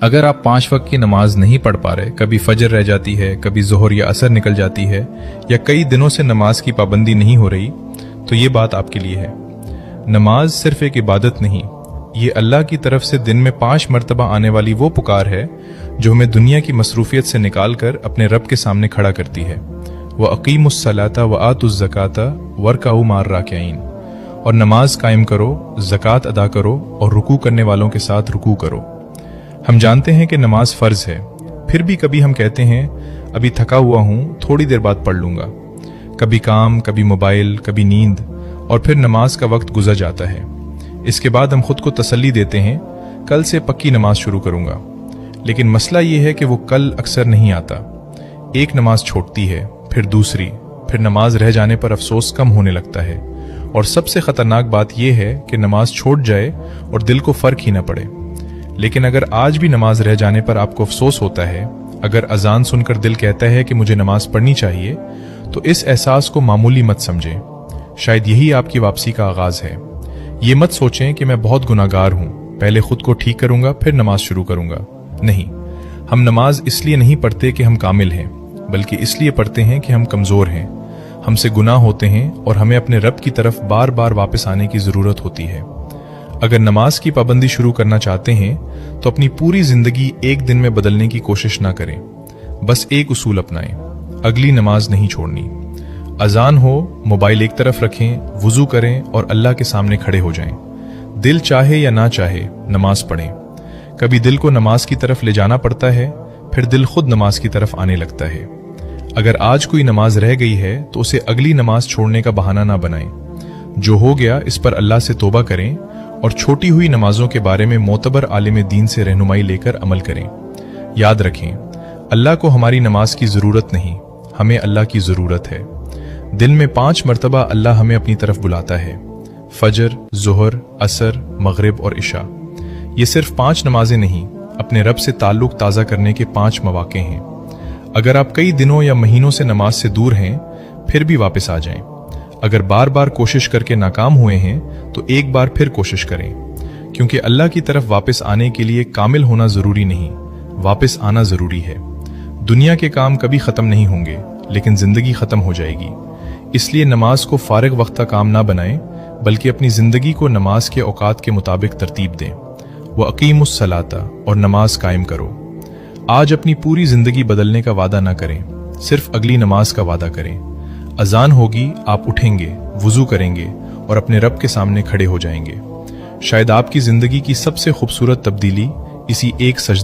अगर आप 5 वक्त की नमाज नहीं पढ़ पा रहे, कभी फजर रह जाती है, कभी जोहर या असर निकल जाती है, या कई दिनों से नमाज की पाबंदी नहीं हो रही, तो ये बात आपके लिए है। नमाज सिर्फ एक इबादत नहीं, ये अल्लाह की तरफ से दिन में 5 मरतबा आने वाली वो पुकार है जो हमें दुनिया की मसरूफियत से निकाल कर अपने रब के सामने खड़ा करती है। व अकीमुस्सलाता व आतुज़्ज़काता वरकाऊ मार राकिईन, और नमाज कायम करो, ज़कात अदा करो और रुकू करने वालों के साथ रुकू करो। हम जानते हैं कि नमाज फ़र्ज है, फिर भी कभी हम कहते हैं अभी थका हुआ हूँ, थोड़ी देर बाद पढ़ लूँगा। कभी काम, कभी मोबाइल, कभी नींद, और फिर नमाज का वक्त गुजर जाता है। इसके बाद हम खुद को तसल्ली देते हैं कल से पक्की नमाज शुरू करूँगा। लेकिन मसला ये है कि वो कल अक्सर नहीं आता। एक नमाज छूटती है, फिर दूसरी, फिर नमाज रह जाने पर अफसोस कम होने लगता है। और सबसे ख़तरनाक बात यह है कि नमाज छूट जाए और दिल को फ़र्क ही न पड़े। लेकिन अगर आज भी नमाज रह जाने पर आपको अफसोस होता है, अगर अजान सुनकर दिल कहता है कि मुझे नमाज पढ़नी चाहिए, तो इस एहसास को मामूली मत समझें। शायद यही आपकी वापसी का आगाज़ है। ये मत सोचें कि मैं बहुत गुनाहगार हूँ, पहले खुद को ठीक करूँगा फिर नमाज शुरू करूँगा। नहीं, हम नमाज इसलिए नहीं पढ़ते कि हम कामिल हैं, बल्कि इसलिए पढ़ते हैं कि हम कमज़ोर हैं, हमसे गुनाह होते हैं और हमें अपने रब की तरफ बार बार वापस आने की ज़रूरत होती है। अगर नमाज की पाबंदी शुरू करना चाहते हैं तो अपनी पूरी जिंदगी एक दिन में बदलने की कोशिश ना करें। बस एक उसूल अपनाएं, अगली नमाज नहीं छोड़नी। अजान हो, मोबाइल एक तरफ रखें, वुजू करें और अल्लाह के सामने खड़े हो जाएं। दिल चाहे या ना चाहे नमाज पढ़ें। कभी दिल को नमाज की तरफ ले जाना पड़ता है, फिर दिल खुद नमाज की तरफ आने लगता है। अगर आज कोई नमाज रह गई है तो उसे अगली नमाज छोड़ने का बहाना ना बनाएं। जो हो गया इस पर अल्लाह से तौबा करें और छोटी हुई नमाजों के बारे में मोतबर आलिम दीन से रहनुमाई लेकर अमल करें। याद रखें, अल्लाह को हमारी नमाज की ज़रूरत नहीं, हमें अल्लाह की ज़रूरत है। दिन में 5 मरतबा अल्लाह हमें अपनी तरफ बुलाता है, फजर, जोहर, असर, मगरिब और इशा। ये सिर्फ 5 नमाजें नहीं, अपने रब से ताल्लुक़ ताज़ा करने के 5 मौक़े हैं। अगर आप कई दिनों या महीनों से नमाज से दूर हैं, फिर भी वापस आ जाएं। अगर बार बार कोशिश करके नाकाम हुए हैं तो एक बार फिर कोशिश करें, क्योंकि अल्लाह की तरफ वापस आने के लिए कामिल होना ज़रूरी नहीं, वापस आना ज़रूरी है। दुनिया के काम कभी ख़त्म नहीं होंगे, लेकिन ज़िंदगी ख़त्म हो जाएगी। इसलिए नमाज को फारिग वक्त का काम ना बनाएं, बल्कि अपनी ज़िंदगी को नमाज के औकात के मुताबिक तरतीब दें। व अकीमुस्सलाता, और नमाज कायम करो। आज अपनी पूरी ज़िंदगी बदलने का वादा ना करें, सिर्फ अगली नमाज का वादा करें। अजान होगी, आप उठेंगे, वुजू करेंगे और अपने रब के सामने खड़े हो जाएंगे। शायद आपकी ज़िंदगी की सबसे खूबसूरत तब्दीली इसी एक सजदे